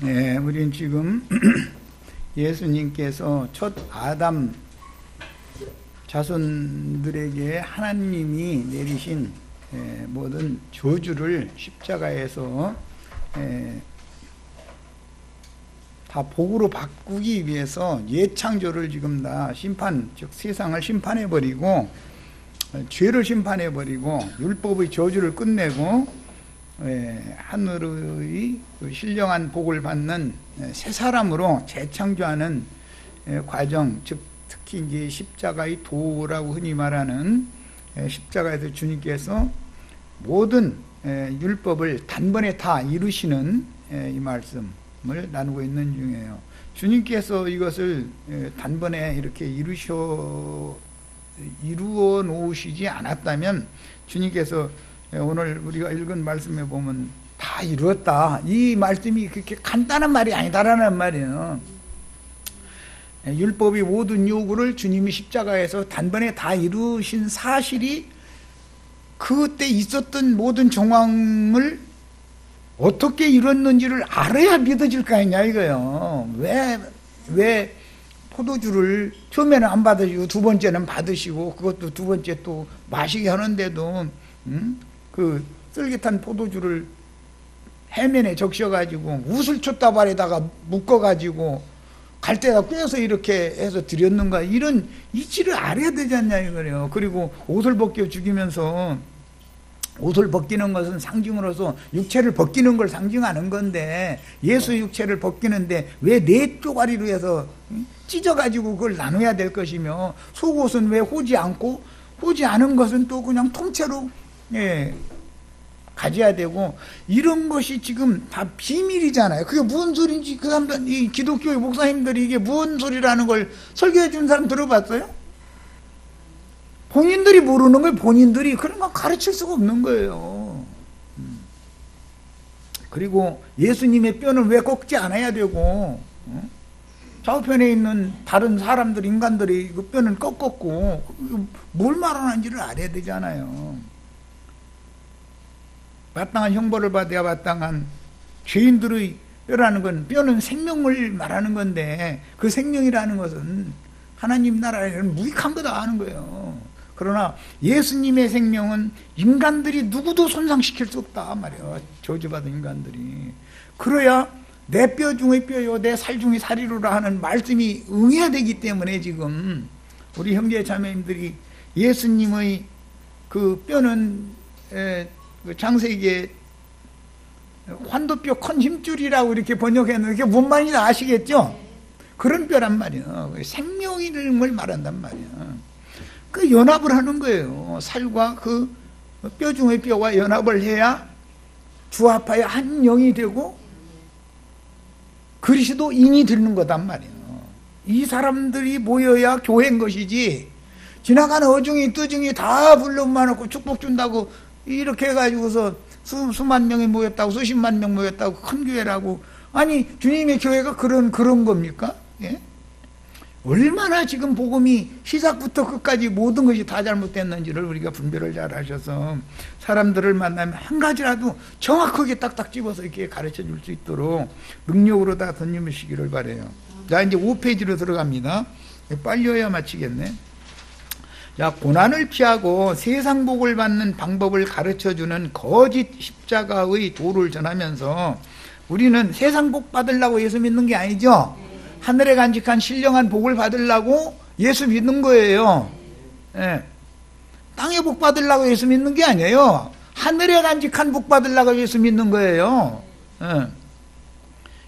우린 지금 예수님께서 첫 아담 자손들에게 하나님이 내리신 모든 저주를 십자가에서 다 복으로 바꾸기 위해서 예창조를 지금 다 심판, 즉 세상을 심판해버리고 죄를 심판해버리고 율법의 저주를 끝내고 하늘의 신령한 복을 받는 새 사람으로 재창조하는 과정, 즉 특히 이제 십자가의 도라고 흔히 말하는 십자가에서 주님께서 모든 율법을 단번에 다 이루시는 이 말씀을 나누고 있는 중이에요. 주님께서 이것을 단번에 이렇게 이루어 놓으시지 않았다면 주님께서 오늘 우리가 읽은 말씀에 보면 다 이루었다, 이 말씀이 그렇게 간단한 말이 아니다라는 말이에요. 율법의 모든 요구를 주님이 십자가에서 단번에 다 이루신 사실이 그때 있었던 모든 정황을 어떻게 이뤘는지를 알아야 믿어질 거 아니냐 이거요. 왜 포도주를 처음에는 안 받으시고 두 번째는 받으시고 그것도 두 번째 또 마시게 하는데도 그 쫄깃한 포도주를 해면에 적셔가지고 우슬초다발에다가 묶어가지고 갈대에다 꿰서 이렇게 해서 드렸는가, 이런 이치를 알아야 되지 않냐 이거래요. 그리고 옷을 벗겨 죽이면서, 옷을 벗기는 것은 상징으로서 육체를 벗기는 걸 상징하는 건데, 예수 육체를 벗기는데 왜 네 쪼가리로 해서 찢어가지고 그걸 나눠야 될 것이며, 속옷은 왜 호지 않고 호지 않은 것은 또 그냥 통째로 가져야 되고, 이런 것이 지금 다 비밀이잖아요. 그게 무슨 소리인지 그 사람들, 이 기독교의 목사님들이 이게 무슨 소리라는 걸 설교해 준 사람 들어봤어요? 본인들이 모르는 걸 본인들이 그런 거 가르칠 수가 없는 거예요. 그리고 예수님의 뼈는 왜 꺾지 않아야 되고, 좌우편에 있는 다른 사람들, 인간들이 그 뼈는 꺾었고, 뭘 말하는지를 알아야 되잖아요. 마땅한 형벌을 받아야 마땅한 죄인들의 뼈라는 건, 뼈는 생명을 말하는 건데 그 생명이라는 것은 하나님 나라에는 무익한 거다 하는 거예요. 그러나 예수님의 생명은 인간들이 누구도 손상시킬 수 없다 말이에요. 저주받은 인간들이. 그래야 내 뼈 중의 뼈요 내 살 중의 살이로라 하는 말씀이 응해야 되기 때문에 지금 우리 형제 자매님들이 예수님의 그 뼈는 창세기에 환도뼈 컨 힘줄이라고 이렇게 번역했는데 그게 뭔 말인지 아시겠죠? 그런 뼈란 말이에요. 생명을 말한단 말이에요. 그 연합을 하는 거예요. 살과 그 뼈 중의 뼈와 연합을 해야 주합하여 한 영이 되고 그리스도인이 되는 거단 말이에요. 이 사람들이 모여야 교회인 것이지, 지나가는 어중이 뜨중이 다 불러만 놓고 축복 준다고 이렇게 해가지고서 수만 명이 모였다고, 수십만 명 모였다고 큰 교회라고, 아니 주님의 교회가 그런 겁니까? 예? 얼마나 지금 복음이 시작부터 끝까지 모든 것이 다 잘못됐는지를 우리가 분별을 잘 하셔서 사람들을 만나면 한 가지라도 정확하게 딱딱 집어서 이렇게 가르쳐 줄 수 있도록 능력으로 다 던져주시기를 바라요. 자, 이제 5페이지로 들어갑니다. 빨리 해야 마치겠네. 자, 고난을 피하고 세상 복을 받는 방법을 가르쳐주는 거짓 십자가의 도를 전하면서, 우리는 세상 복 받으려고 예수 믿는 게 아니죠. 하늘에 간직한 신령한 복을 받으려고 예수 믿는 거예요. 예. 땅에 복 받으려고 예수 믿는 게 아니에요. 하늘에 간직한 복 받으려고 예수 믿는 거예요. 예.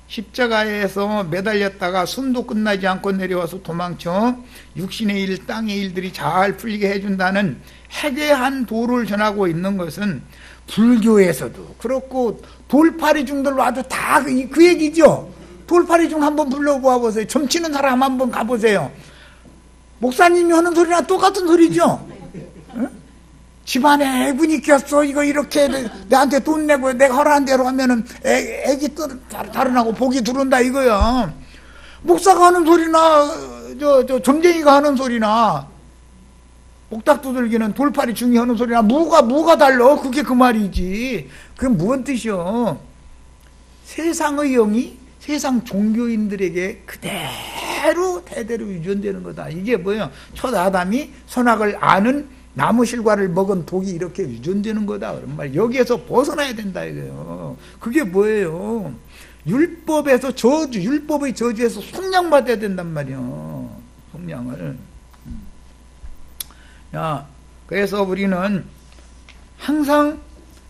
십자가에서 매달렸다가 숨도 끝나지 않고 내려와서 도망쳐 육신의 일, 땅의 일들이 잘 풀리게 해준다는 해괴한 도를 전하고 있는 것은 불교에서도 그렇고 돌파리 중들 와도 다 그 얘기죠. 돌파리 중 한번 불러보아 보세요. 점치는 사람 한번 가보세요. 목사님이 하는 소리랑 똑같은 소리죠. 응? 집안에 애군이 꼈어. 이거 이렇게 내한테 돈 내고 내가 허락한 대로 하면은 애기 달아나고 복이 들어온다 이거야. 목사가 하는 소리나 저 점쟁이가 하는 소리나 옥닥 두들기는 돌팔이 중이 하는 소리나 뭐가 달라? 그게 그 말이지. 그게 무슨 뜻이요? 세상의 영이 세상 종교인들에게 그대로 대대로 유전되는 거다. 이게 뭐예요? 첫 아담이 선악을 아는 나무 실과를 먹은 독이 이렇게 유전되는 거다. 그런 말. 여기에서 벗어나야 된다 이거예요. 그게 뭐예요? 율법에서 저주, 율법의 저주에서 속량받아야 된단 말이에요. 속량을. 야, 그래서 우리는 항상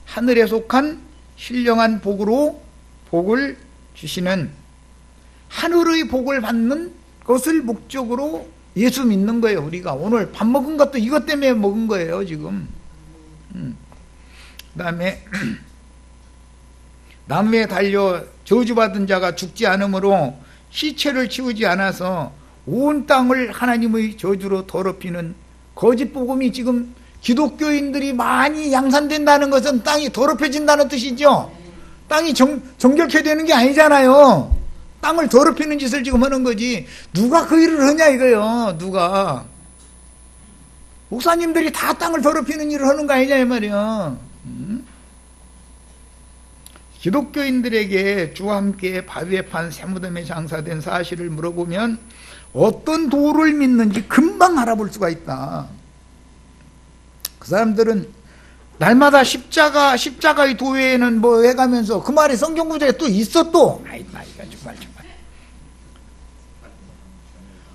하늘에 속한 신령한 복으로 복을 주시는, 하늘의 복을 받는 것을 목적으로 예수 믿는 거예요. 우리가 오늘 밥 먹은 것도 이것 때문에 먹은 거예요 지금. 그 다음에 나무에 달려 저주받은 자가 죽지 않으므로 시체를 치우지 않아서 온 땅을 하나님의 저주로 더럽히는 거짓 복음이 지금 기독교인들이 많이 양산된다는 것은 땅이 더럽혀진다는 뜻이죠. 땅이 정결케 되는 게 아니잖아요. 땅을 더럽히는 짓을 지금 하는 거지. 누가 그 일을 하냐 이거요. 누가. 목사님들이 다 땅을 더럽히는 일을 하는 거 아니냐 이 말이야. 기독교인들에게 주와 함께 바위에 판 새무덤에 장사된 사실을 물어보면 어떤 도를 믿는지 금방 알아볼 수가 있다. 그 사람들은 날마다 십자가의 도회에는 뭐 해가면서 그 말이 성경 구절에 또 있어 또.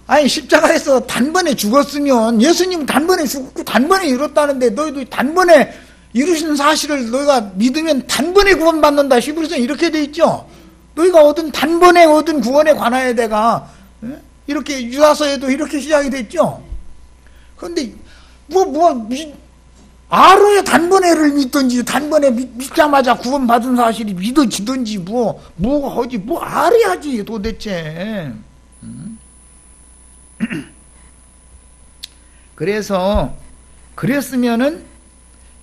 아니 십자가에서 단번에 죽었으면 예수님 단번에 죽고 단번에 이뤘다는데 너희도 단번에 이루신 사실을 너희가 믿으면 단번에 구원받는다. 히브리서는 이렇게 돼 있죠. 너희가 단번에 얻은 구원에 관하여 내가 이렇게 유다서에도 이렇게 시작이 됐죠. 그런데 알아야 단번에를 믿든지 단번에 믿자마자 구원받은 사실이 믿어지든지 뭐가 하지 알아야지 도대체. 그랬으면은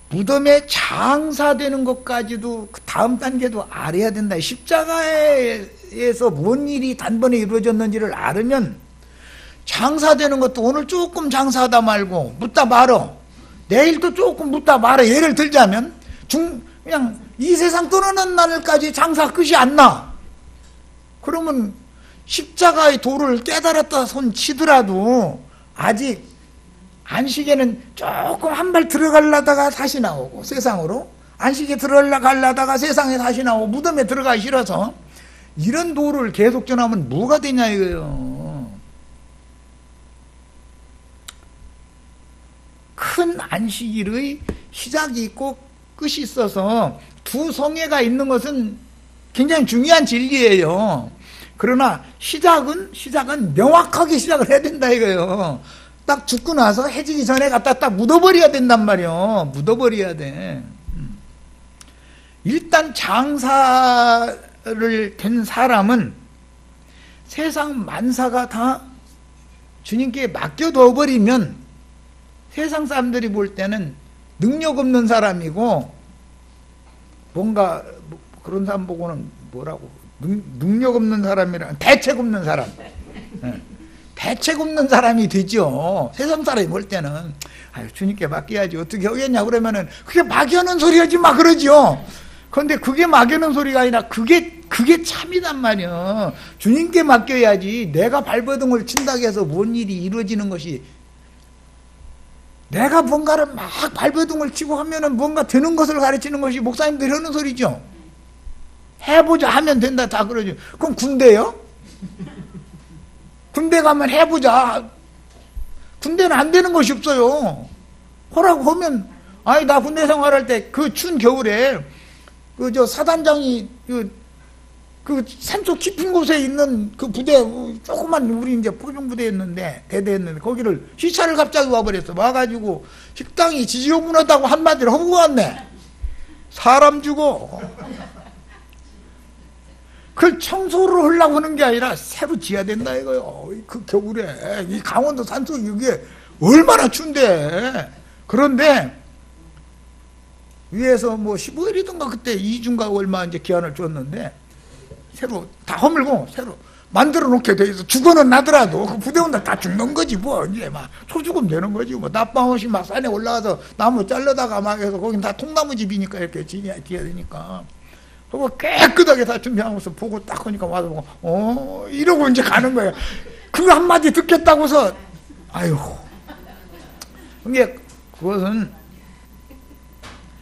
무덤에 장사되는 것까지도 그 다음 단계도 알아야 된다. 십자가에서 뭔 일이 단번에 이루어졌는지를 알으면 장사되는 것도 오늘 조금 장사하다 말고 묻다 말어. 내일 또 조금 묻다 말어. 예를 들자면 그냥 이 세상 떠나는 날까지 장사 끝이 안 나. 그러면 십자가의 도를 깨달았다 손 치더라도 아직 안식에는 조금 한 발 들어가려다가 다시 나오고 세상으로 안식에 들어가려다가 세상에 다시 나오고 무덤에 들어가기 싫어서 이런 도를 계속 전하면 뭐가 되냐 이거예요. 큰 안식일의 시작이 있고 끝이 있어서 두 성애가 있는 것은 굉장히 중요한 진리예요. 그러나 시작은 명확하게 시작을 해야 된다 이거예요. 딱 죽고 나서 해지기 전에 갖다 딱 묻어버려야 된단 말이에요. 묻어버려야 돼. 일단 장사를 된 사람은 세상 만사가 다 주님께 맡겨둬버리면 세상 사람들이 볼 때는 능력 없는 사람이고 뭔가 그런 사람 보고는 뭐라고 능력 없는 사람이랑 대책 없는 사람. 대책 없는 사람이 되죠. 세상 사람이 볼 때는 아유 주님께 맡겨야지 어떻게 하겠냐 그러면은 그게 막연한 소리 하지 마 그러죠. 그런데 그게 막연한 소리가 아니라 그게 참이단 말이야. 주님께 맡겨야지. 내가 발버둥을 친다고 해서 뭔 일이 이루어지는 것이, 내가 뭔가를 막 발버둥을 치고 하면은 뭔가 되는 것을 가르치는 것이 목사님들이 하는 소리죠. 해보자 하면 된다 다 그러죠. 그럼 군대요? 군대 가면 해보자. 군대는 안 되는 것이 없어요. 하라고 하면, 아니 나 군대 생활할 때 그 추운 겨울에 사단장이 그 산속 깊은 곳에 있는 그 부대, 조그만 우리 이제 포병부대였는데 대대였는데 거기를 시차를 갑자기 와버렸어. 와가지고 식당이 지지오문하다고 한마디로 하고 왔네. 사람 죽어. 그걸 청소를 하려고 하는 게 아니라 새로 지어야 된다 이거요. 그 겨울에 이 강원도 산속 이게 얼마나 추운데. 그런데 위에서 뭐 15일이든가 그때 2주인가 얼마 이제 기한을 줬는데 새로 다 허물고 새로 만들어 놓게 돼 있어. 죽어는 나더라도 그 부대원들 다 죽는 거지 뭐. 이제 막 소죽음 되는 거지 뭐. 낮밤 없이 막 산에 올라가서 나무 잘라다가 막 해서 거긴 다 통나무 집이니까 이렇게 지어야 되니까 그거 깨끗하게 다 준비하고서 보고 딱 하니까 와서 보고 이러고 이제 가는 거예요. 그거 한마디 듣겠다고서 아유, 그게 그것은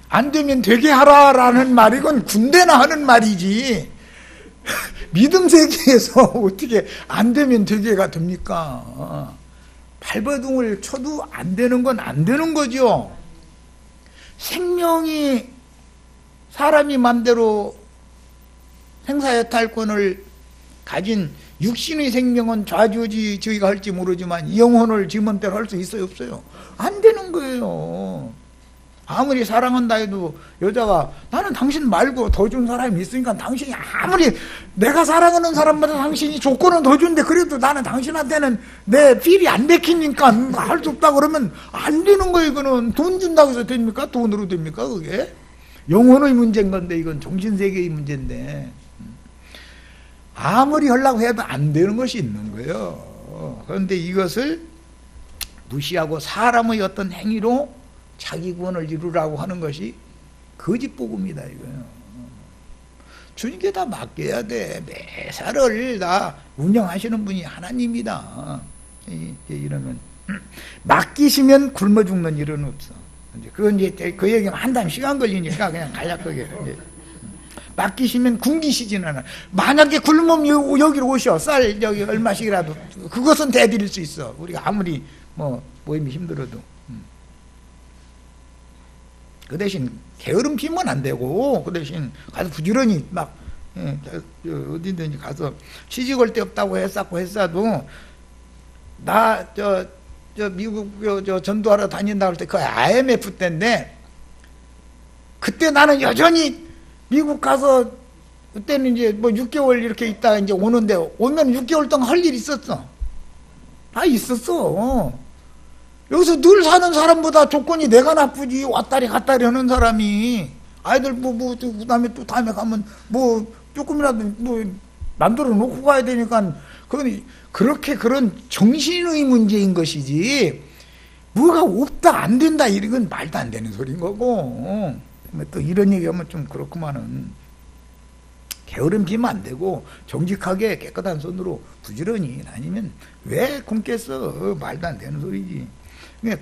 안 되면 되게 하라라는 말이건 군대나 하는 말이지 믿음 세계에서 어떻게 안 되면 되게가 됩니까? 발버둥을 쳐도 안 되는 건 안 되는 거죠. 생명이 사람이 맘대로 생사여탈권을 가진 육신의 생명은 좌지우지 저희가 할지 모르지만 영혼을 지 맘대로 할 수 있어요, 없어요? 안 되는 거예요. 아무리 사랑한다 해도 여자가 나는 당신 말고 더 준 사람이 있으니까 당신이 아무리 내가 사랑하는 사람보다 당신이 조건은 더 준데 그래도 나는 당신한테는 내 필이 안 맥히니까 할 수 없다 그러면 안 되는 거예요. 이거는 돈 준다고 해서 됩니까? 돈으로 됩니까? 그게 영혼의 문제인 건데 이건 정신세계의 문제인데 아무리 하려고 해도 안 되는 것이 있는 거예요. 그런데 이것을 무시하고 사람의 어떤 행위로 자기 구원을 이루라고 하는 것이 거짓복음이다 이거예요. 주님께 다 맡겨야 돼. 매사를 다 운영하시는 분이 하나님이다. 이러면 맡기시면 굶어 죽는 일은 없어. 그건 이제 그 얘기만 한다면 시간 걸리니까 그냥 간략하게 맡기시면 굶기시지는 않아. 만약에 굶으면 여기로 오셔. 쌀 여기 얼마씩이라도 그것은 대드릴 수 있어. 우리가 아무리 모임이 힘들어도. 그 대신 게으름 피면 안 되고 그 대신 가서 부지런히 막 어디든지 가서 시집올 데 없다고 했어도 나 미국 전도하러 다닌다 할 때 그 IMF 때인데 그때 나는 여전히 미국 가서 그때는 이제 6개월 이렇게 있다가 이제 오는데 오면 6개월 동안 할 일이 있었어. 있었어. 여기서 늘 사는 사람보다 조건이 내가 나쁘지. 왔다리 갔다리 하는 사람이 아이들 그다음에 또 다음에 가면 조금이라도 만들어 놓고 가야 되니까 그렇게 그런 정신의 문제인 것이지 뭐가 없다 안 된다 이런 건 말도 안 되는 소리인 거고 또 이런 얘기하면 좀 그렇구만은 게으름 피면 안 되고 정직하게 깨끗한 손으로 부지런히 다니면 왜 굶겠어. 말도 안 되는 소리지.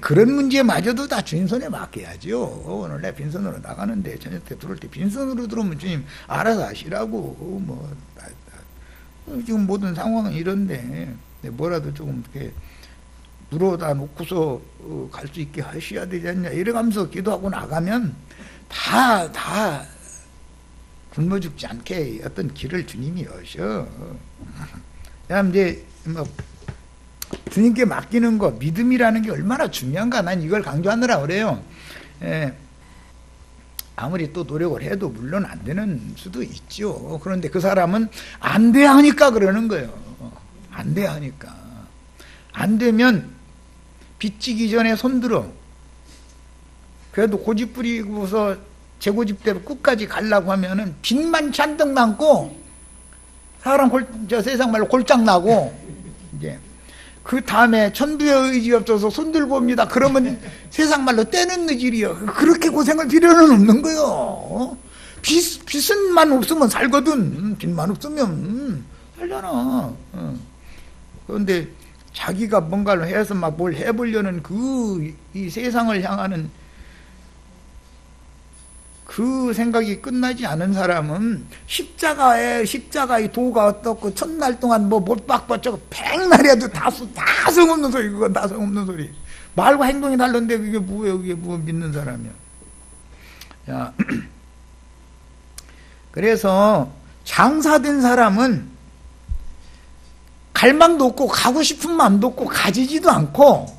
그런 문제마저도 다 주님 손에 맡겨야죠. 오늘 내 빈손으로 나가는데 저녁 때 들어올 때 빈손으로 들어오면 주님 알아서 하시라고. 지금 모든 상황은 이런데 뭐라도 조금 이렇게 물어다 놓고서 갈 수 있게 하셔야 되지 않냐 이래가면서 기도하고 나가면 다 굶어 죽지 않게 어떤 길을 주님이 여셔. 그다음 이제 주님께 맡기는 거 믿음이라는 게 얼마나 중요한가 난 이걸 강조하느라 그래요. 아무리 또 노력을 해도 물론 안 되는 수도 있죠. 그런데 그 사람은 안 돼 하니까 그러는 거예요. 안 돼 하니까. 안 되면 빚지기 전에 손들어. 그래도 고집 부리고서 제 고집대로 끝까지 가려고 하면은 빚만 잔뜩 남고 사람 세상 말로 골장 나고 이제 그 다음에 천부의 의지 없어서 손들고 옵니다. 그러면 세상 말로 떼는 의질이요. 그렇게 고생할 필요는 없는 거요. 빚은만 없으면 살거든. 빚만 없으면 살잖아. 그런데 자기가 뭔가를 해서 막 뭘 해보려는 이 세상을 향하는 그 생각이 끝나지 않은 사람은 십자가의 도가 어떻고 첫날 동안 못 박받쳐 백날이라도 다 성없는 소리. 그건 다 성없는 소리. 말과 행동이 다른데 그게 뭐예요? 그게 뭐 믿는 사람이야. 자, 그래서 장사된 사람은 갈망도 없고 가고 싶은 마음도 없고 가지지도 않고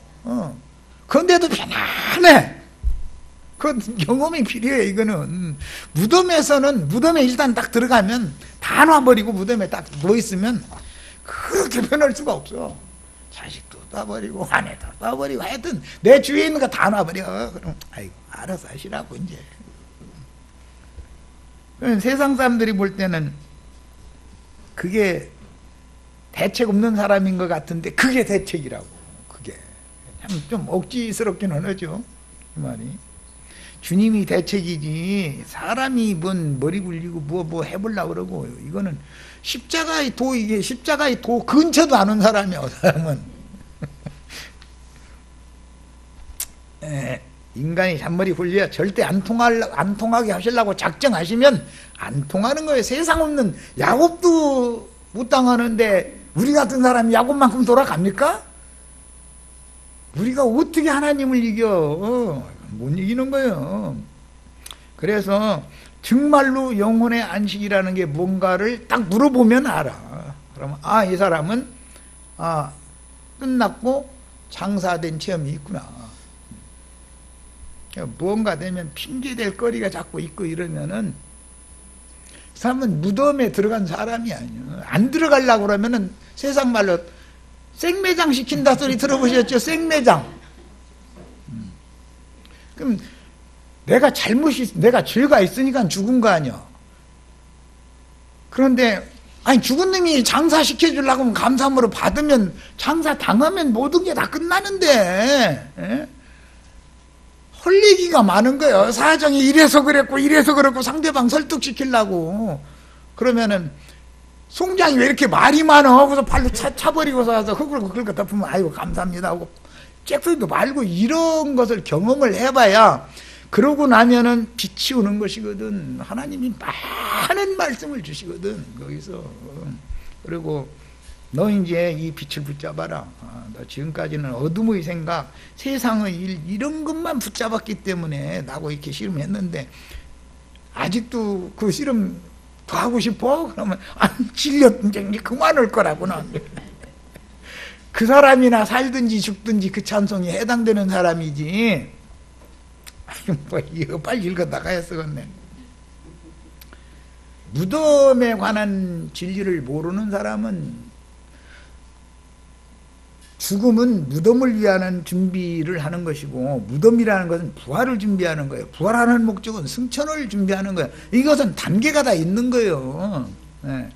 그런데도 편안해. 그 경험이 필요해. 이거는 무덤에 일단 딱 들어가면 다 놔버리고 무덤에 딱 누워있으면 그렇게 변할 수가 없어. 자식도 놔버리고 아내도 놔버리고 하여튼 내 주위에 있는 거 다 놔버려. 그럼 아이고 알아서 하시라고 이제. 세상 사람들이 볼 때는 그게 대책 없는 사람인 것 같은데 그게 대책이라고. 그게 참 좀 억지스럽기는 하죠. 이 말이. 주님이 대책이지 사람이 뭔 머리 굴리고 뭐 해보려고 그러고. 이거는 십자가의 도, 이게 십자가의 도 근처도 안 온 사람이야. 사람은 인간이 잔머리 굴려야 절대 안 통하게 하시려고 작정하시면 안 통하는 거예요. 세상 없는 야곱도 못 당하는데 우리 같은 사람이 야곱만큼 돌아갑니까? 우리가 어떻게 하나님을 이겨? 못 이기는 거예요. 그래서 정말로 영혼의 안식이라는 게 뭔가를 딱 물어보면 알아. 그러면 이 사람은 끝났고 장사된 체험이 있구나. 무언가 되면 핑계댈 거리가 자꾸 있고 이러면은 그 사람은 무덤에 들어간 사람이 아니에요. 안 들어가려고 그러면은 세상 말로 생매장 시킨다 소리 들어보셨죠? 생매장. 그럼 내가 죄가 있으니까 죽은 거 아니야. 그런데 죽은 놈이 장사 시켜주려고 하면 감사함으로 받으면 장사 당하면 모든 게 다 끝나는데. 예? 헐 얘기가 많은 거예요. 사정이 이래서 그랬고 상대방 설득시키려고. 그러면은 송장이 왜 이렇게 말이 많아? 그래서 발로 차버리고서 와서 흙을 덮으면 아이고 감사합니다 하고 잭소리도 말고 이런 것을 경험을 해봐야 그러고 나면은 빛이 오는 것이거든. 하나님이 많은 말씀을 주시거든 거기서. 그리고 너 이제 이 빛을 붙잡아라. 너 지금까지는 어둠의 생각, 세상의 일 이런 것만 붙잡았기 때문에 나하고 이렇게 씨름했는데 아직도 그 씨름 더 하고 싶어? 그러면 질렸는지 그만할 거라구나. 그 사람이나 살든지 죽든지 그 찬송이 해당되는 사람이지. 이거 빨리 읽어 나가야 쓰겠네. 무덤에 관한 진리를 모르는 사람은 죽음은 무덤을 위한 준비를 하는 것이고 무덤이라는 것은 부활을 준비하는 거예요. 부활하는 목적은 승천을 준비하는 거예요. 이것은 단계가 다 있는 거예요. 네.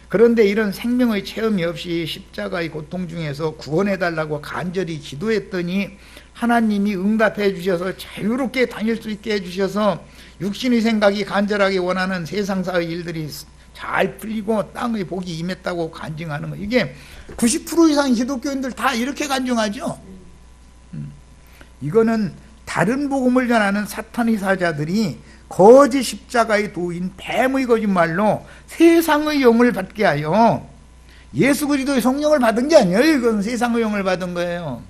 그런데 이런 생명의 체험이 없이 십자가의 고통 중에서 구원해달라고 간절히 기도했더니 하나님이 응답해 주셔서 자유롭게 다닐 수 있게 해주셔서 육신의 생각이 간절하게 원하는 세상사의 일들이 잘 풀리고 땅의 복이 임했다고 간증하는 거. 이게 90% 이상 기독교인들 다 이렇게 간증하죠. 이거는 다른 복음을 전하는 사탄의 사자들이 거짓 십자가의 도인 뱀의 거짓말로 세상의 영을 받게 하여 예수 그리스도의 성령을 받은 게 아니에요. 이건 세상의 영을 받은 거예요.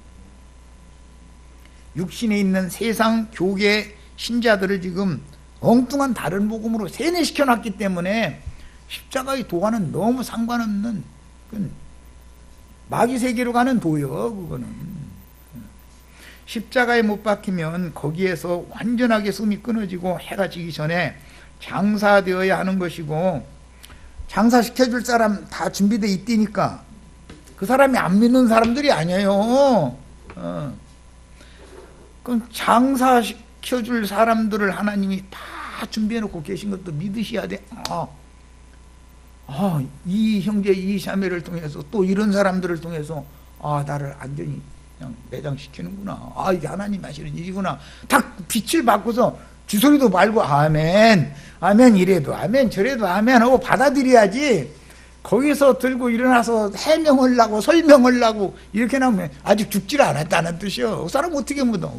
육신에 있는 세상 교계 신자들을 지금 엉뚱한 다른 복음으로 세뇌시켜놨기 때문에 십자가의 도와는 너무 상관없는 마귀 세계로 가는 도요. 그거는 십자가에 못 박히면 거기에서 완전하게 숨이 끊어지고 해가 지기 전에 장사되어야 하는 것이고 장사시켜줄 사람 다 준비되어 있다니까 그 사람이 안 믿는 사람들이 아니에요. 그럼 장사시켜줄 사람들을 하나님이 다 준비해놓고 계신 것도 믿으셔야 돼. 이 형제 이 자매를 통해서 또 이런 사람들을 통해서 나를 안전히 그냥 매장시키는구나. 이게 하나님 하시는 일이구나. 딱 빛을 받고서 주소리도 말고 아멘 아멘 이래도 아멘 저래도 아멘 하고 받아들여야지. 거기서 들고 일어나서 해명을 하고 설명을 하고 이렇게 나오면 아직 죽질 않았다는 뜻이요. 그 사람 어떻게 묻어.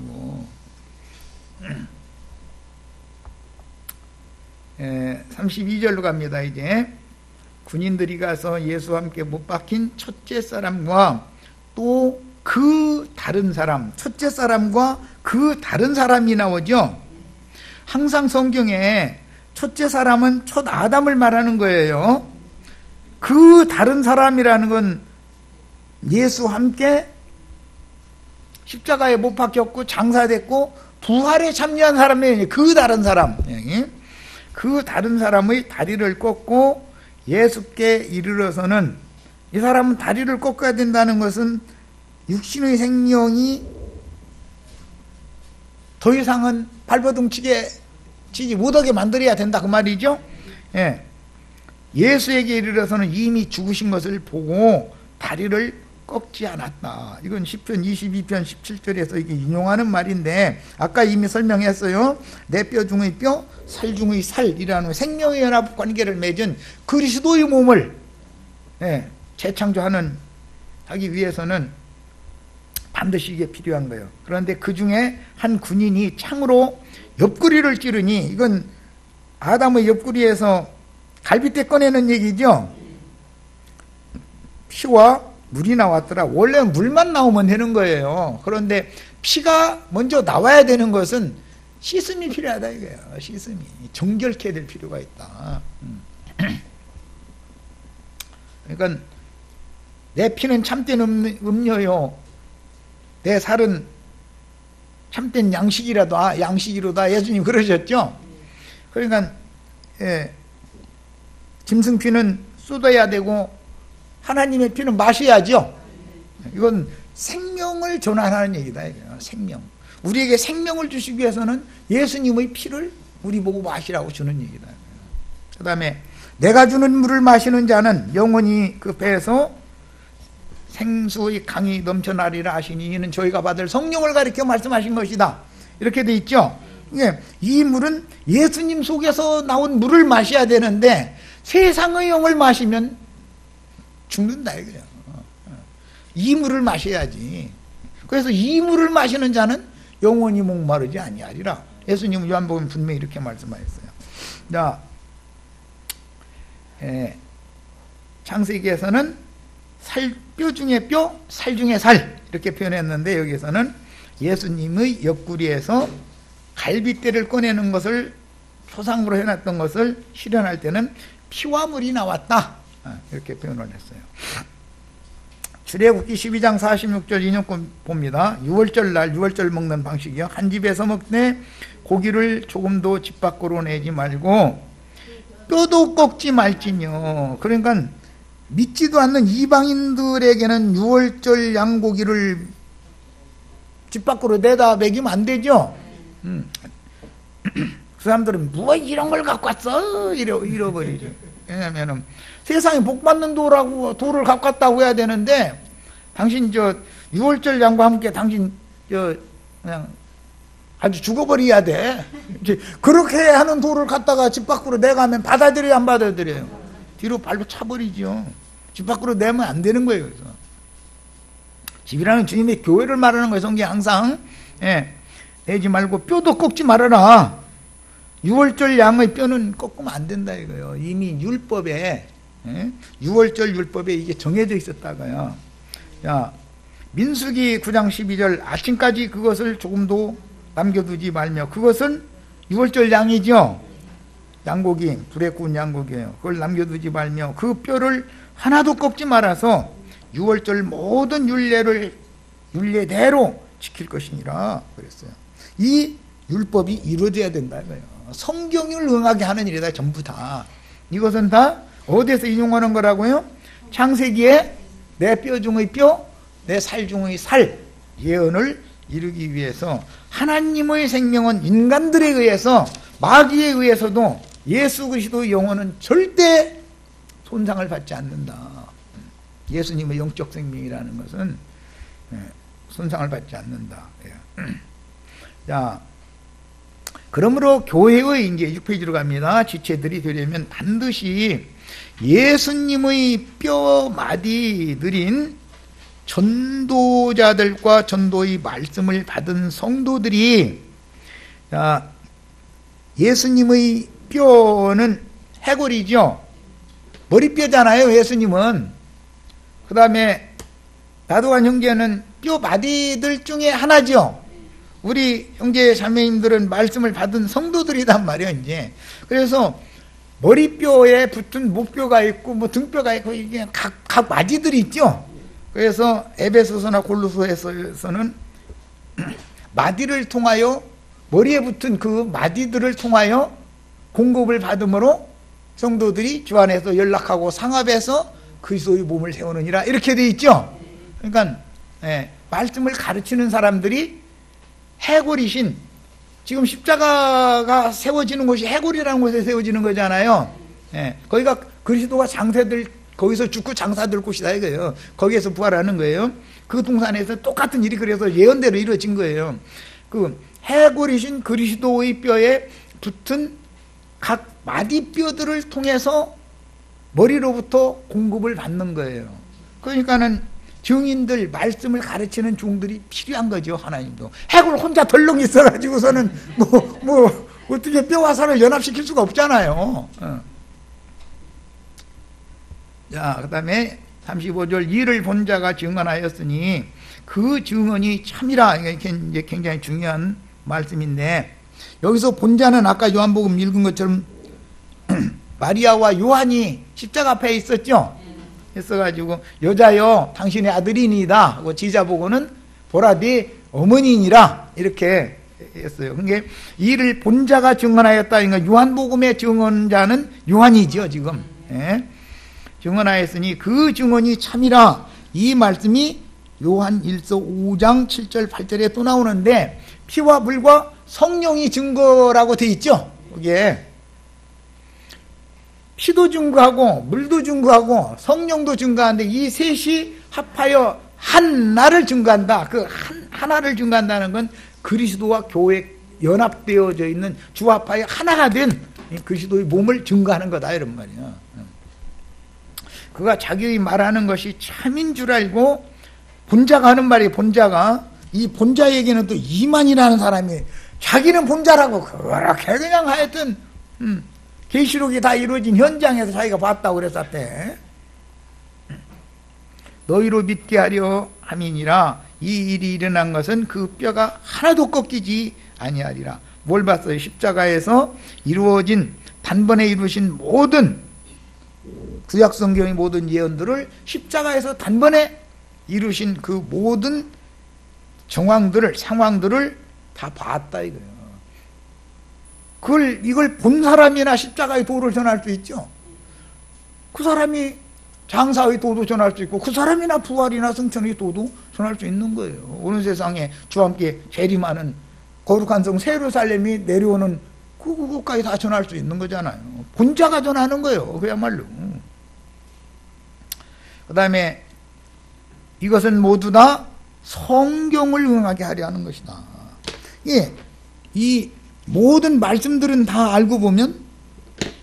32절로 갑니다. 이제 군인들이 가서 예수와 함께 못 박힌 첫째 사람과 또 그 다른 사람, 첫째 사람과 그 다른 사람이 나오죠. 항상 성경에 첫째 사람은 첫 아담을 말하는 거예요. 그 다른 사람이라는 건 예수와 함께 십자가에 못 박혔고 장사됐고 부활에 참여한 사람이에요. 그 다른 사람. 그 다른 사람의 다리를 꺾고 예수께 이르러서는 이 사람은 다리를 꺾어야 된다는 것은 육신의 생명이 더 이상은 발버둥 치지 못하게 만들어야 된다 그 말이죠. 예수에게 이르러서는 이미 죽으신 것을 보고 다리를 꺾지 않았다. 이건 시편 22편 17절에서 이게 인용하는 말인데 아까 이미 설명했어요. 내 뼈 중의 뼈, 살 중의 살이라는 생명의 연합 관계를 맺은 그리스도의 몸을 재창조하는 하기 위해서는 반드시 이게 필요한 거예요. 그런데 그 중에 한 군인이 창으로 옆구리를 찌르니 이건 아담의 옆구리에서 갈빗대 꺼내는 얘기죠. 피와 물이 나왔더라. 원래 물만 나오면 되는 거예요. 그런데 피가 먼저 나와야 되는 것은 씻음이 필요하다 이거예요. 씻음이 정결케 될 필요가 있다. 그러니까 내 피는 참된 음료요, 내 살은 참된 양식이로다. 예수님 그러셨죠. 그러니까 짐승 피는 쏟아야 되고 하나님의 피는 마셔야죠. 이건 생명을 전환하는 얘기다. 생명. 우리에게 생명을 주시기 위해서는 예수님의 피를 우리 보고 마시라고 주는 얘기다. 그 다음에 내가 주는 물을 마시는 자는 영원히 그 배에서 생수의 강이 넘쳐나리라 하시니 이는 저희가 받을 성령을 가리켜 말씀하신 것이다. 이렇게 돼 있죠. 이 물은 예수님 속에서 나온 물을 마셔야 되는데 세상의 영을 마시면 죽는다 이거예요. 이 물을 마셔야지. 그래서 이 물을 마시는 자는 영원히 목마르지 아니하리라. 예수님은 요한복음 분명히 이렇게 말씀하셨어요. 자, 창세기에서는 뼈 중에 뼈, 살 중에 살 이렇게 표현했는데 여기서는 예수님의 옆구리에서 갈빗대를 꺼내는 것을 표상으로 해놨던 것을 실현할 때는 피와 물이 나왔다. 이렇게 표현을 했어요. 출애굽기 12장 46절 인용 봅니다. 6월절 날 6월절 먹는 방식이요. 한 집에서 먹되 고기를 조금도 집 밖으로 내지 말고 뼈도 꺾지 말지뇨. 그러니까 믿지도 않는 이방인들에게는 6월절 양고기를 집 밖으로 내다 먹이면 안 되죠. 그 사람들은 뭐 이런 걸 갖고 왔어? 잃어버리죠. 왜냐면은 세상에 복받는 돌을 갖고 왔다고 해야 되는데 당신 6월절 양과 함께 당신 그냥 아주 죽어버려야 돼. 이제 그렇게 하는 돌을 갖다가 집 밖으로 내가면 받아들여야 안 받아들여요? 뒤로 발로 차버리죠. 집 밖으로 내면 안 되는 거예요. 그래서 집이라는 주님의 교회를 말하는 거예요. 성경이 항상 내지 말고 뼈도 꺾지 말아라. 6월절 양의 뼈는 꺾으면 안 된다 이거예요. 이미 율법에 6월절 율법에 이게 정해져 있었다고요. 자, 민수기 9장 12절 아침까지 그것을 조금도 남겨두지 말며, 그것은 6월절 양이죠. 양고기, 불에 구운 양고기예요. 그걸 남겨두지 말며 그 뼈를 하나도 꺾지 말아서 6월절 모든 율례대로 지킬 것이니라 그랬어요. 이 율법이 이루어져야 된다 이거예요. 성경을 응하게 하는 일이다 전부 다. 이것은 다 어디에서 인용하는 거라고요? 창세기에 내 뼈 중의 뼈, 내 살 중의 살 예언을 이루기 위해서 하나님의 생명은 인간들에 의해서, 마귀에 의해서도 예수 그리스도의 영혼은 절대 손상을 받지 않는다. 예수님의 영적 생명이라는 것은 손상을 받지 않는다. 자, 그러므로 교회의 이제 6페이지로 갑니다. 지체들이 되려면 반드시 예수님의 뼈 마디들인 전도자들과 전도의 말씀을 받은 성도들이, 자, 예수님의 뼈는 해골이죠. 머리뼈잖아요, 예수님은. 그 다음에 나도한 형제는 뼈 마디들 중에 하나죠. 우리 형제 자매님들은 말씀을 받은 성도들이단 말이에요, 이제. 그래서 머리뼈에 붙은 목뼈가 있고 뭐 등뼈가 있고 이게 각 마디들이 있죠. 그래서 에베소서나 골로새서에서는 마디를 통하여, 머리에 붙은 그 마디들을 통하여 공급을 받음으로 성도들이 주 안에서 연락하고 상합해서 그리스도의 몸을 세우느니라, 이렇게 돼 있죠. 그러니까 말씀을 가르치는 사람들이 해골이신, 지금 십자가가 세워지는 곳이 해골이라는 곳에 세워지는 거잖아요. 거기가 그리스도가 장세될 거기서 죽고 장사될 곳이다 이거예요. 거기에서 부활하는 거예요. 그 동산에서 똑같은 일이 그래서 예언대로 이루어진 거예요. 그 해골이신 그리스도의 뼈에 붙은 각 마디뼈들을 통해서 머리로부터 공급을 받는 거예요. 그러니까는 증인들, 말씀을 가르치는 종들이 필요한 거죠. 하나님도 해골 혼자 덜렁 있어가지고서는 뭐 어떻게 뼈와 살을 연합시킬 수가 없잖아요. 자, 그 다음에 35절 이를 본 자가 증언하였으니 그 증언이 참이라. 이게 굉장히 중요한 말씀인데, 여기서 본 자는 아까 요한복음 읽은 것처럼 마리아와 요한이 십자가 앞에 있었죠. 했어가지고 여자여 당신의 아들이니이다 하고 지자 보고는 보라디 어머니니라 이렇게 했어요. 그게 이를 본 자가 증언하였다. 그러니까 요한복음의 증언자는 요한이죠 지금. 예. 증언하였으니 그 증언이 참이라. 이 말씀이 요한 1서 5장 7절 8절에 또 나오는데, 피와 물과 성령이 증거라고 돼 있죠. 거기에 피도 증거하고 물도 증거하고 성령도 증거하는데 이 셋이 합하여 하나를 증거한다. 그 하나를 증거한다는 건 그리스도와 교회 연합되어져 있는 주합하여 하나가 된 그리스도의 몸을 증거하는 거다 이런 말이야. 그가 자기의 말하는 것이 참인 줄 알고, 본자가 하는 말이 본자가, 이 본자에게는 또 이만이라는 사람이 자기는 본자라고 그렇게 그냥 하여튼 계시록이 다 이루어진 현장에서 자기가 봤다고 그랬었대. 너희로 믿게 하려 함이니라. 이 일이 일어난 것은 그 뼈가 하나도 꺾이지 아니하리라. 뭘 봤어요? 십자가에서 이루어진, 단번에 이루신 모든 구약성경의 모든 예언들을 십자가에서 단번에 이루신 그 모든 정황들을, 상황들을 다 봤다 이거예요. 이걸 본 사람이나 십자가의 도를 전할 수 있죠. 그 사람이 장사의 도도 전할 수 있고, 그 사람이나 부활이나 승천의 도도 전할 수 있는 거예요. 오늘 세상에 주와 함께 재림하는 거룩한 성 세루살렘이 내려오는 그것까지 다 전할 수 있는 거잖아요. 본자가 전하는 거예요. 그야말로. 그 다음에 이것은 모두 다 성경을 응하게 하려 하는 것이다. 예, 이 모든 말씀들은 다 알고 보면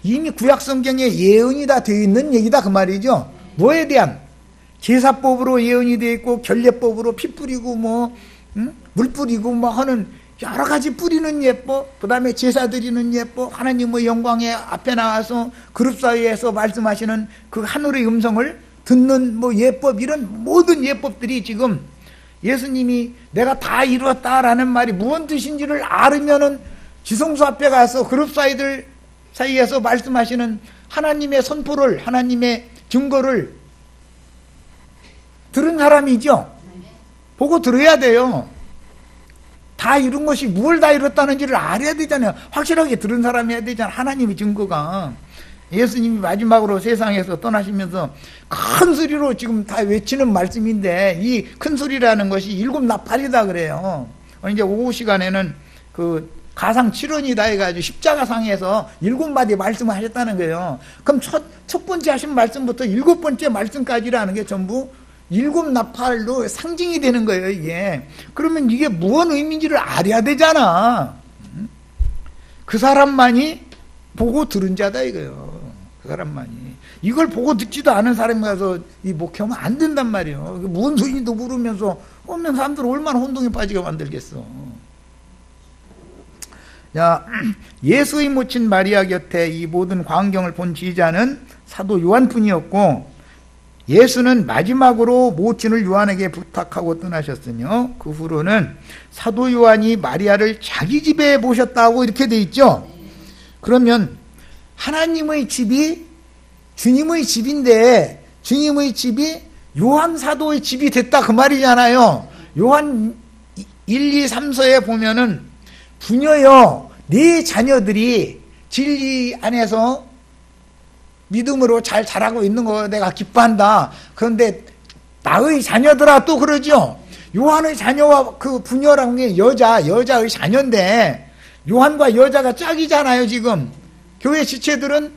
이미 구약성경에 예언이 다 되어 있는 얘기다 그 말이죠. 뭐에 대한? 제사법으로 예언이 되어 있고, 결례법으로 피 뿌리고 물 뿌리고 하는 여러 가지 뿌리는 예법, 그 다음에 제사 드리는 예법, 하나님의 영광의 앞에 나와서 그룹 사이에서 말씀하시는 그 하늘의 음성을 듣는 예법, 이런 모든 예법들이 지금 예수님이 내가 다 이루었다라는 말이 무슨 뜻인지를 알으면은 지성소 앞에 가서 그룹 사이들 사이에서 말씀하시는 하나님의 선포를, 하나님의 증거를 들은 사람이죠. 보고 들어야 돼요. 다 이룬 것이 뭘 다 이뤘다는지를 알아야 되잖아요. 확실하게 들은 사람이 해야 되잖아요. 하나님의 증거가. 예수님이 마지막으로 세상에서 떠나시면서 큰 소리로 지금 다 외치는 말씀인데, 이 큰 소리라는 것이 일곱 나팔이다 그래요. 이제 오후 시간에는 그 가상 7원이다 해가지고 십자가상에서 7마디 말씀을 하셨다는 거예요. 그럼 첫 번째 하신 말씀부터 7번째 말씀까지라는 게 전부 7나팔로 상징이 되는 거예요, 이게. 그러면 이게 무슨 의미인지를 알아야 되잖아. 그 사람만이 보고 들은 자다 이거예요. 그 사람만이. 이걸 보고 듣지도 않은 사람이 가서 이 목회하면 안 된단 말이에요. 무슨 소리도 모르면서 오면 사람들 얼마나 혼동에 빠지게 만들겠어. 자, 예수의 모친 마리아 곁에 이 모든 광경을 본 지자는 사도 요한뿐이었고, 예수는 마지막으로 모친을 요한에게 부탁하고 떠나셨으며, 그 후로는 사도 요한이 마리아를 자기 집에 모셨다고 이렇게 돼 있죠. 그러면 하나님의 집이 주님의 집인데, 주님의 집이 요한 사도의 집이 됐다 그 말이잖아요. 요한 1, 2, 3서에 보면은 부녀여, 네 자녀들이 진리 안에서 믿음으로 잘 자라고 있는 거 내가 기뻐한다. 그런데 나의 자녀들아 또 그러죠. 요한의 자녀와 그 부녀라는 게 여자의 자녀인데, 요한과 여자가 짝이잖아요 지금. 교회 지체들은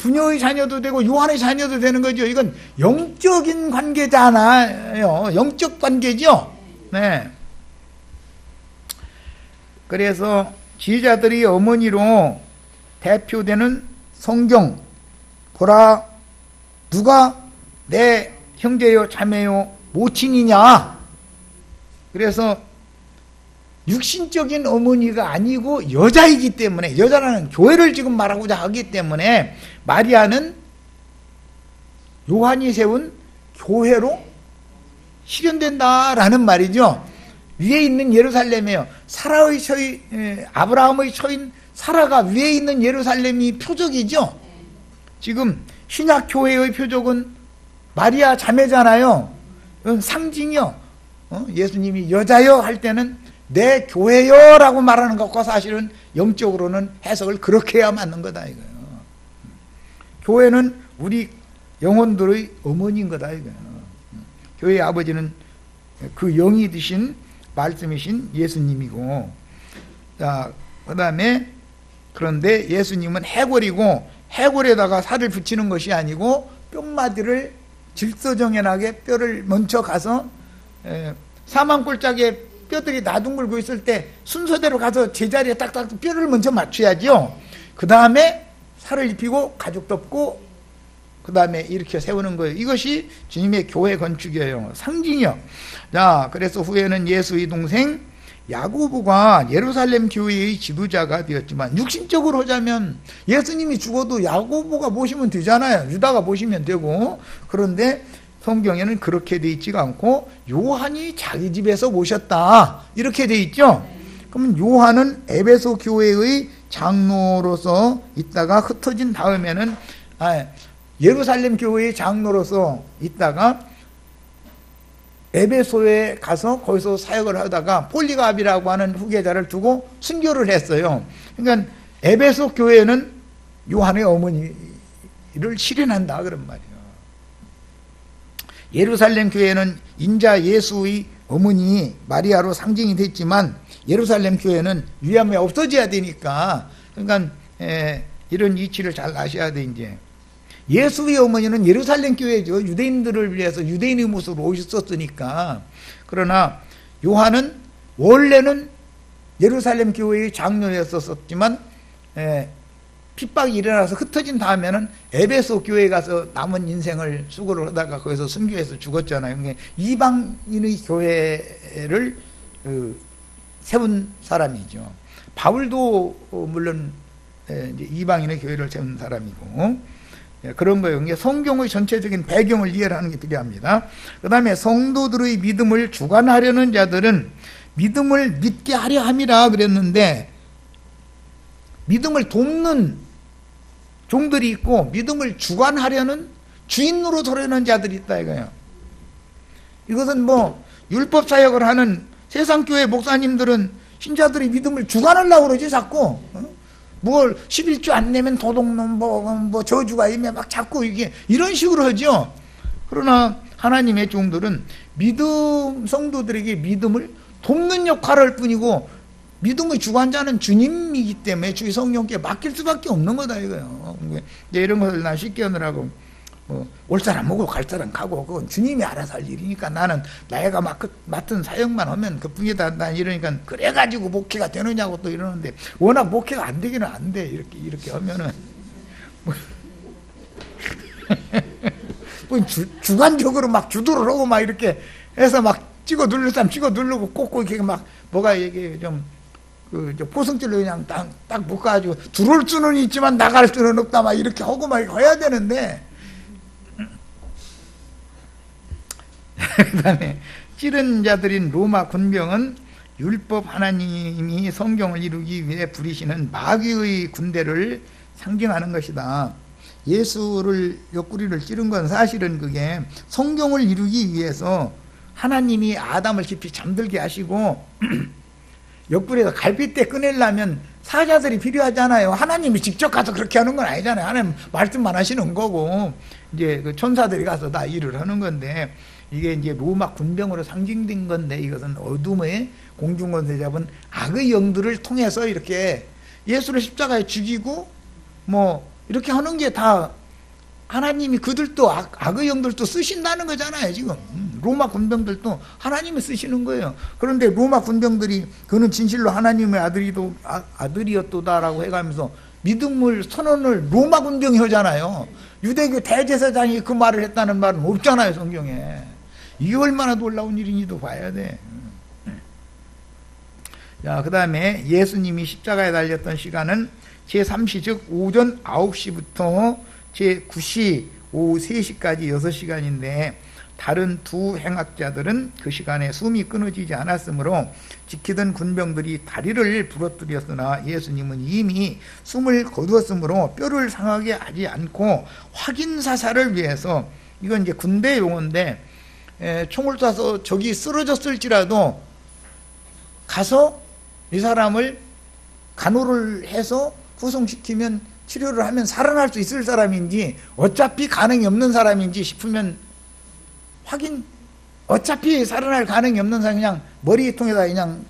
부녀의 자녀도 되고 요한의 자녀도 되는 거죠. 이건 영적인 관계잖아요. 영적 관계죠. 네. 그래서 지휘자들이 어머니로 대표되는 성경, 보라, 누가 내 형제요 자매요 모친이냐. 그래서 육신적인 어머니가 아니고 여자이기 때문에, 여자라는 교회를 지금 말하고자 하기 때문에 마리아는 요한이 세운 교회로 실현된다라는 말이죠. 위에 있는 예루살렘이에요. 아브라함의 처인 사라가 위에 있는 예루살렘이 표적이죠. 지금 신약 교회의 표적은 마리아 자매잖아요. 상징이요. 예수님이 여자여 할 때는 내 교회여 라고 말하는 것과 사실은 영적으로는 해석을 그렇게 해야 맞는 거다 이거예요. 교회는 우리 영혼들의 어머니인 거다 이거예요. 교회의 아버지는 그 영이 드신 말씀이신 예수님이고, 자, 그 다음에 그런데 예수님은 해골이고, 해골에다가 살을 붙이는 것이 아니고 뼘마디를 질서정연하게 뼈를 먼저 가서 사망골짜기에 뼈들이 나둥글고 있을 때 순서대로 가서 제자리에 딱딱 뼈를 먼저 맞춰야죠. 그 다음에 살을 입히고 가죽 덮고 그 다음에 이렇게 세우는 거예요. 이것이 주님의 교회 건축이에요. 상징이요. 자, 그래서 후에는 예수의 동생 야고보가 예루살렘 교회의 지도자가 되었지만, 육신적으로 하자면 예수님이 죽어도 야고보가 모시면 되잖아요. 유다가 모시면 되고. 그런데 성경에는 그렇게 돼 있지가 않고 요한이 자기 집에서 모셨다 이렇게 돼 있죠. 그러면 요한은 에베소 교회의 장로로서 있다가 흩어진 다음에는 예루살렘 교회의 장로로서 있다가 에베소에 가서 거기서 사역을 하다가 폴리갑이라고 하는 후계자를 두고 순교를 했어요. 그러니까 에베소 교회는 요한의 어머니를 실현한다 그런 말이에요. 예루살렘 교회는 인자 예수의 어머니 마리아로 상징이 됐지만 예루살렘 교회는 위암에 없어져야 되니까, 그러니까 이런 이치를 잘 아셔야 돼. 이제 예수의 어머니는 예루살렘 교회죠. 유대인들을 위해서 유대인의 모습으로 오셨었으니까. 그러나 요한은 원래는 예루살렘 교회의 장로였었지만 핍박이 일어나서 흩어진 다음에는 에베소 교회에 가서 남은 인생을 수고를 하다가 거기서 순교해서 죽었잖아요. 그러니까 이방인의 교회를 세운 사람이죠. 바울도 물론 이방인의 교회를 세운 사람이고, 그런 거예요. 그러니까 성경의 전체적인 배경을 이해하는 게 필요합니다. 그 다음에 성도들의 믿음을 주관하려는 자들은 믿음을 믿게 하려 함이라 그랬는데, 믿음을 돕는 종들이 있고 믿음을 주관하려는 주인으로 돌아오는 자들이 있다 이거예요. 이것은 뭐 율법 사역을 하는 세상교회 목사님들은 신자들이 믿음을 주관하려고 그러지 자꾸. 뭘 11조 안 내면 도둑놈 뭐 저주가 임해 막 자꾸 이게 이런 식으로 하죠. 그러나 하나님의 종들은 성도들에게 믿음을 돕는 역할을 할 뿐이고, 믿음의 주관자는 주님이기 때문에 주의 성령께 맡길 수밖에 없는 거다 이거예요. 이제 이런 것을 난 쉽게 하느라고 올 사람 오고 갈 사람 가고 그건 주님이 알아서 할 일이니까 나는 내가 맡은 사역만 하면 그뿐이다. 난 이러니까 그래가지고 목회가 되느냐고 또 이러는데, 워낙 목회가 안 되기는 안 돼. 이렇게 하면은 주관적으로 막 주도를 하고 막 이렇게 해서 막 찍어 누를 사람 찍어 누르고 꽂고 이렇게 막 뭐가 이게 좀 포승줄로 그냥 딱 묶어가지고 들어올 수는 있지만 나갈 수는 없다 막 이렇게 하고 막 해야 되는데, 그 다음에 찌른 자들인 로마 군병은 율법 하나님이 성경을 이루기 위해 부리시는 마귀의 군대를 상징하는 것이다. 예수를 옆구리를 찌른 건 사실은 그게 성경을 이루기 위해서 하나님이 아담을 깊이 잠들게 하시고 옆구리에서 갈빗대 꺼내려면 사자들이 필요하잖아요. 하나님이 직접 가서 그렇게 하는 건 아니잖아요. 하나님 말씀만 하시는 거고 이제 그 천사들이 가서 다 일을 하는 건데, 이게 이제 로마 군병으로 상징된 건데, 이것은 어둠의 공중권세 잡은 악의 영들을 통해서 이렇게 예수를 십자가에 죽이고 뭐 이렇게 하는 게 다 하나님이 그들도 악의 영들도 쓰신다는 거잖아요. 지금 로마 군병들도 하나님이 쓰시는 거예요. 그런데 로마 군병들이 그는 진실로 하나님의 아들이었도다라고 해가면서 믿음을 선언을 로마 군병이 하잖아요. 유대교 대제사장이 그 말을 했다는 말은 없잖아요, 성경에. 이게 얼마나 놀라운 일인지도 봐야 돼. 자, 그 다음에 예수님이 십자가에 달렸던 시간은 제3시, 즉 오전 9시부터 제9시 오후 3시까지 6시간인데 다른 두 행악자들은 그 시간에 숨이 끊어지지 않았으므로 지키던 군병들이 다리를 부러뜨렸으나 예수님은 이미 숨을 거두었으므로 뼈를 상하게 하지 않고 확인사살을 위해서, 이건 이제 군대 용어인데 총을 쏴서 적이 쓰러졌을지라도 가서 이 사람을 간호를 해서 후송시키면 치료를 하면 살아날 수 있을 사람인지 어차피 가능이 없는 사람인지 싶으면 어차피 살아날 가능이 없는 사람 그냥 머리통에다 그냥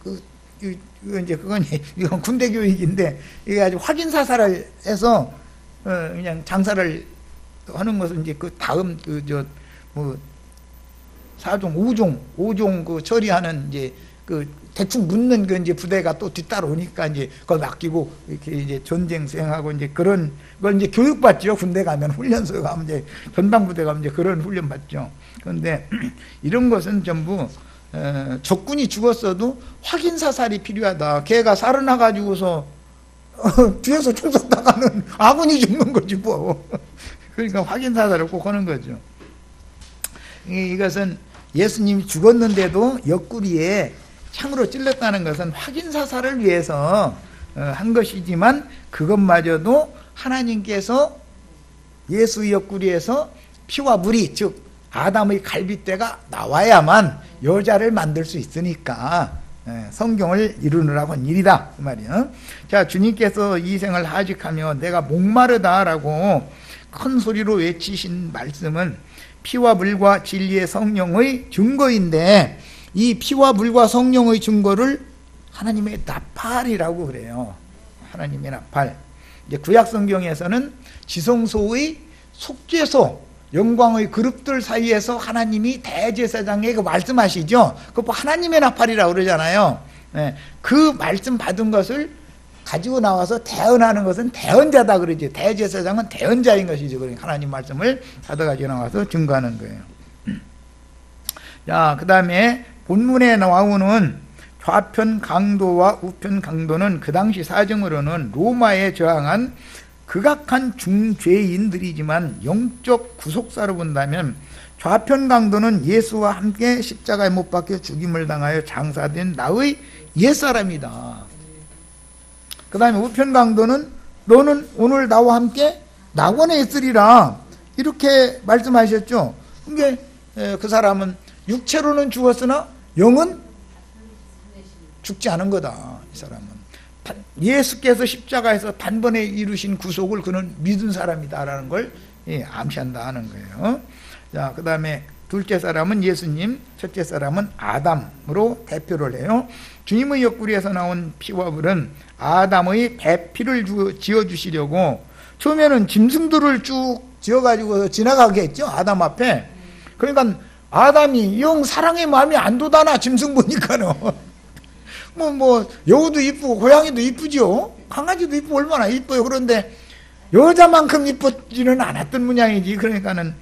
이건 군대 교육인데 이게 아주 확인 사살을 해서 그냥 장사를 하는 것은 이제 그 다음 사종 5종 그 처리하는 이제 그 대충 묻는 그 이제 부대가 또 뒤따라오니까 이제 그걸 맡기고 이렇게 이제 전쟁 수행하고 이제 그런 걸 이제 교육받죠. 군대 가면 훈련소에 가면 이제 전방부대 가면 이제 그런 훈련 받죠. 그런데 이런 것은 전부 적군이 죽었어도 확인 사살이 필요하다. 걔가 살아나 가지고서 뒤에서 총 쏘다가는 아군이 죽는 거지 뭐. 그러니까 확인 사살을 꼭 하는 거죠. 이것은 예수님이 죽었는데도 옆구리에 창으로 찔렀다는 것은 확인 사살을 위해서 한 것이지만 그것마저도 하나님께서 예수의 옆구리에서 피와 물이, 즉 아담의 갈빗대가 나와야만 여자를 만들 수 있으니까 성경을 이루느라고 한 일이다 그 말이에요. 자, 주님께서 이 생을 하직하며 내가 목마르다라고 큰 소리로 외치신 말씀은 피와 물과 진리의 성령의 증거인데, 이 피와 물과 성령의 증거를 하나님의 나팔이라고 그래요. 하나님의 나팔. 이제 구약 성경에서는 지성소의 속죄소, 영광의 그룹들 사이에서 하나님이 대제사장에게 말씀하시죠. 그거 하나님의 나팔이라고 그러잖아요. 그 말씀 받은 것을 가지고 나와서 대언하는 것은 대언자다 그러지. 대제사장은 대언자인 것이죠. 그러니까 하나님 말씀을 받아가지고 나와서 증거하는 거예요. 자, 그 다음에 본문에 나오는 좌편 강도와 우편 강도는 그 당시 사정으로는 로마에 저항한 극악한 중죄인들이지만 영적 구속사로 본다면 좌편 강도는 예수와 함께 십자가에 못 박혀 죽임을 당하여 장사된 나의 옛사람이다. 그 다음에 우편 강도는 너는 오늘 나와 함께 낙원에 있으리라 이렇게 말씀하셨죠. 그러니까 그 사람은 육체로는 죽었으나 영은 죽지 않은 거다. 이 사람은 예수께서 십자가에서 단번에 이루신 구속을 그는 믿은 사람이다라는 걸 암시한다 하는 거예요. 자, 그 다음에 둘째 사람은 예수님, 첫째 사람은 아담으로 대표를 해요. 주님의 옆구리에서 나온 피와 물은 아담의 배피를 지어주시려고 처음에는 짐승들을 쭉 지어가지고 지나가게 했죠. 아담 앞에. 그러니까 아담이 영 사랑의 마음이 안 돋아나 짐승 보니까는. 여우도 이쁘고 고양이도 이쁘죠. 강아지도 이쁘고 얼마나 이뻐요. 그런데 여자만큼 이쁘지는 않았던 모양이지. 그러니까는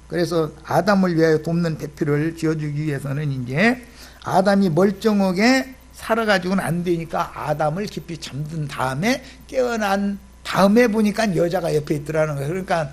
그래서 아담을 위하여 돕는 배필을 지어주기 위해서는 이제 아담이 멀쩡하게 살아가지고는 안 되니까 아담을 깊이 잠든 다음에 깨어난 다음에 보니까 여자가 옆에 있더라는 거예요. 그러니까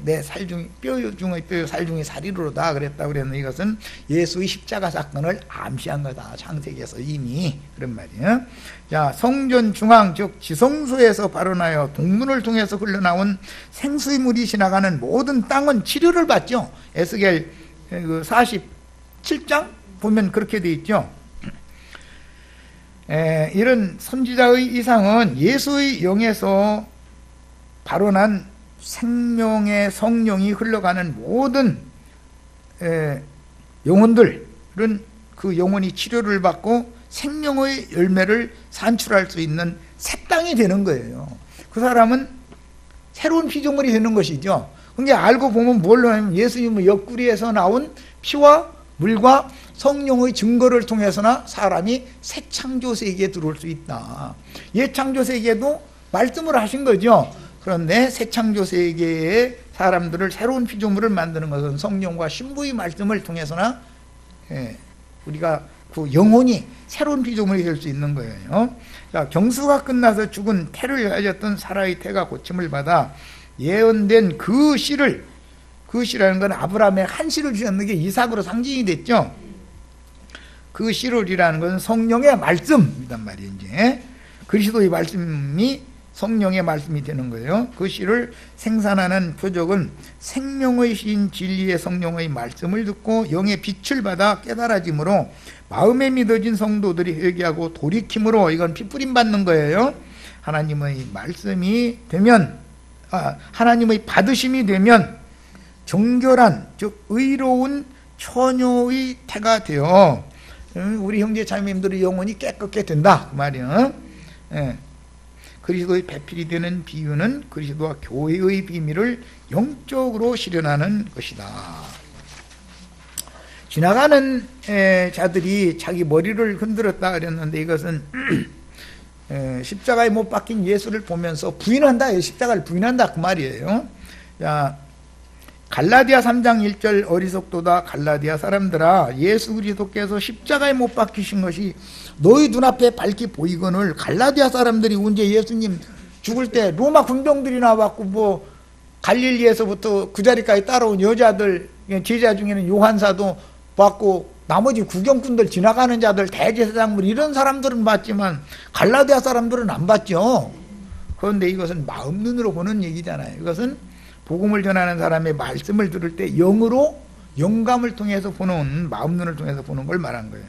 내 살 중에 뼈 중의 뼈, 살 중에 살이로다 그랬다고 그랬는데 이것은 예수의 십자가 사건을 암시한 거다. 창세기에서 이미 그런 말이에요. 자, 성전 중앙 즉 지성소에서 발원하여 동문을 통해서 흘러나온 생수의 지나가는 모든 땅은 치료를 받죠. 에스겔 47장 보면 그렇게 돼 있죠. 이런 선지자의 이상은 예수의 영에서 발원한 생명의 성령이 흘러가는 모든 영혼들은 그 영혼이 치료를 받고 생명의 열매를 산출할 수 있는 새 땅이 되는 거예요. 그 사람은 새로운 피조물이 되는 것이죠. 그러니까 알고 보면 뭘로 하냐면 예수님은 옆구리에서 나온 피와 물과 성령의 증거를 통해서나 사람이 새 창조 세계에 들어올 수 있다. 옛 창조 세계도 말씀을 하신 거죠. 그런데 새 창조 세계에 사람들을 새로운 피조물을 만드는 것은 성령과 신부의 말씀을 통해서나 우리가 그 영혼이 새로운 피조물이 될 수 있는 거예요. 자, 경수가 끝나서 죽은 태를 가졌던 사라의 태가 고침을 받아 예언된 그 씨를, 그 씨라는 건 아브라함의 한 씨를 주셨는 게 이삭으로 상징이 됐죠. 그 씨를이라는 것은 성령의 말씀이란 말이에요. 이제 그리스도의 말씀이 성령의 말씀이 되는 거예요. 그 씨를 생산하는 표적은 생명의 신 진리의 성령의 말씀을 듣고 영의 빛을 받아 깨달아짐으로 마음에 믿어진 성도들이 회개하고 돌이킴으로, 이건 피뿌림 받는 거예요. 하나님의 말씀이 되면, 하나님의 받으심이 되면 정결한, 즉 의로운 처녀의 태가 되어 우리 형제 자매님들의 영혼이 깨끗게 된다 그 말이에요. 그리스도의 배필이 되는 비유는 그리스도와 교회의 비밀을 영적으로 실현하는 것이다. 지나가는 자들이 자기 머리를 흔들었다 그랬는데 이것은 십자가에 못 박힌 예수를 보면서 부인한다, 십자가를 부인한다 그 말이에요. 자, 갈라디아 3장 1절 어리석도다 갈라디아 사람들아, 예수 그리스도께서 십자가에 못 박히신 것이 너희 눈앞에 밝히 보이거늘 갈라디아 사람들이 언제 예수님 죽을 때 로마 군병들이 나왔고 뭐 갈릴리에서부터 그 자리까지 따라온 여자들 제자 중에는 요한사도 봤고 나머지 구경꾼들 지나가는 자들 대제사장들 이런 사람들은 봤지만 갈라디아 사람들은 안 봤죠. 그런데 이것은 마음 눈으로 보는 얘기잖아요. 이것은 복음을 전하는 사람의 말씀을 들을 때 영으로 영감을 통해서 보는, 마음 눈을 통해서 보는 걸 말한 거예요.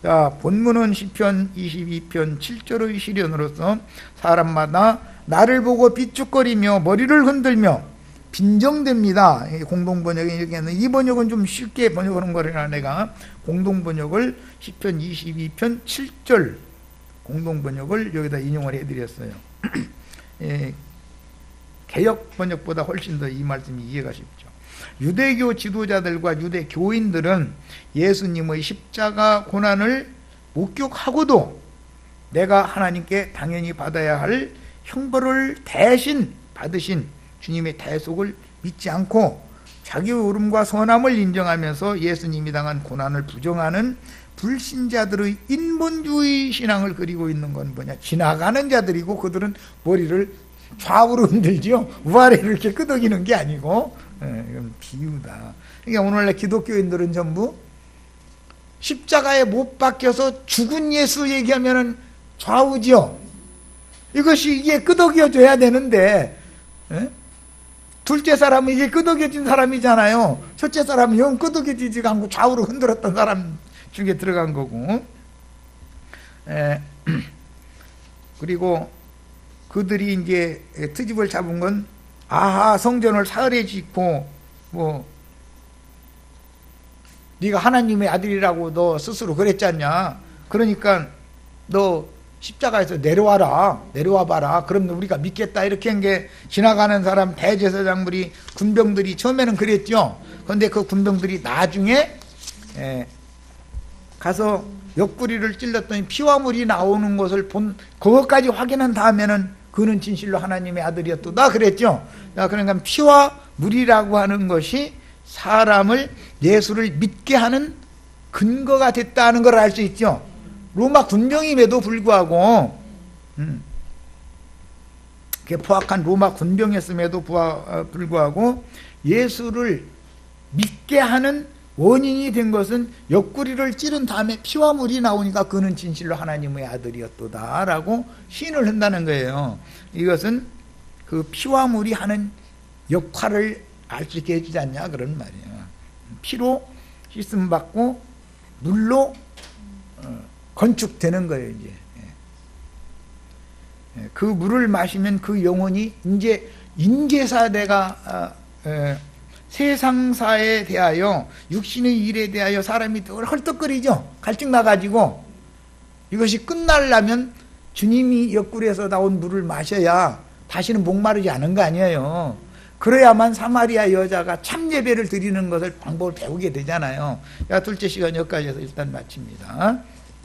자, 본문은 시편 22편 7절의 시련으로서 사람마다 나를 보고 비축거리며 머리를 흔들며 빈정됩니다. 공동번역이 이렇게 했는데 이 번역은 좀 쉽게 번역하는 거라 내가 공동번역을 시편 22편 7절 공동번역을 여기다 인용을 해드렸어요. 개역 번역보다 훨씬 더 이 말씀이 이해가 쉽죠. 유대교 지도자들과 유대 교인들은 예수님의 십자가 고난을 목격하고도 내가 하나님께 당연히 받아야 할 형벌을 대신 받으신 주님의 대속을 믿지 않고 자기의 옳음과 선함을 인정하면서 예수님이 당한 고난을 부정하는 불신자들의 인본주의 신앙을 그리고 있는 건 뭐냐, 지나가는 자들이고 그들은 머리를 좌우로 흔들지요. 우아래로 이렇게 끄덕이는 게 아니고, 이건 비유다. 그러니까 오늘날 기독교인들은 전부 십자가에 못 박혀서 죽은 예수 얘기하면은 좌우지요. 이것이 이게 끄덕여줘야 되는데, 둘째 사람은 이게 끄덕여진 사람이잖아요. 첫째 사람은 영 끄덕여지지가 않고 좌우로 흔들었던 사람 중에 들어간 거고, 그리고 그들이 이제 트집을 잡은 건 아하 성전을 사흘에 짓고 뭐 네가 하나님의 아들이라고 너 스스로 그랬잖냐, 그러니까 너 십자가에서 내려와 봐라, 그럼 우리가 믿겠다, 이렇게 한 게 지나가는 사람 대제사장들이 군병들이 처음에는 그랬죠. 그런데 그 군병들이 나중에 가서 옆구리를 찔렀더니 피와 물이 나오는 것을 본 그것까지 확인한 다음에는 그는 진실로 하나님의 아들이었다 그랬죠. 그러니까 피와 물이라고 하는 것이 사람을 예수를 믿게 하는 근거가 됐다는 걸 알 수 있죠. 로마 군병임에도 불구하고 포악한 로마 군병이었음에도 불구하고 예수를 믿게 하는 원인이 된 것은 옆구리를 찌른 다음에 피와 물이 나오니까 그는 진실로 하나님의 아들이었도다 라고 시인을 한다는 거예요. 이것은 그 피와 물이 하는 역할을 알 수 있게 해주지 않냐 그런 말이에요. 피로 씻음 받고 물로 건축되는 거예요. 이제 그 물을 마시면 그 영혼이 이제 인계사대가 세상사에 대하여 육신의 일에 대하여 사람이 늘 헐떡거리죠. 갈증 나가지고 이것이 끝나려면 주님이 옆구리에서 나온 물을 마셔야 다시는 목마르지 않은 거 아니에요. 그래야만 사마리아 여자가 참 예배를 드리는 것을 방법을 배우게 되잖아요. 자, 둘째 시간 여기까지 해서 일단 마칩니다.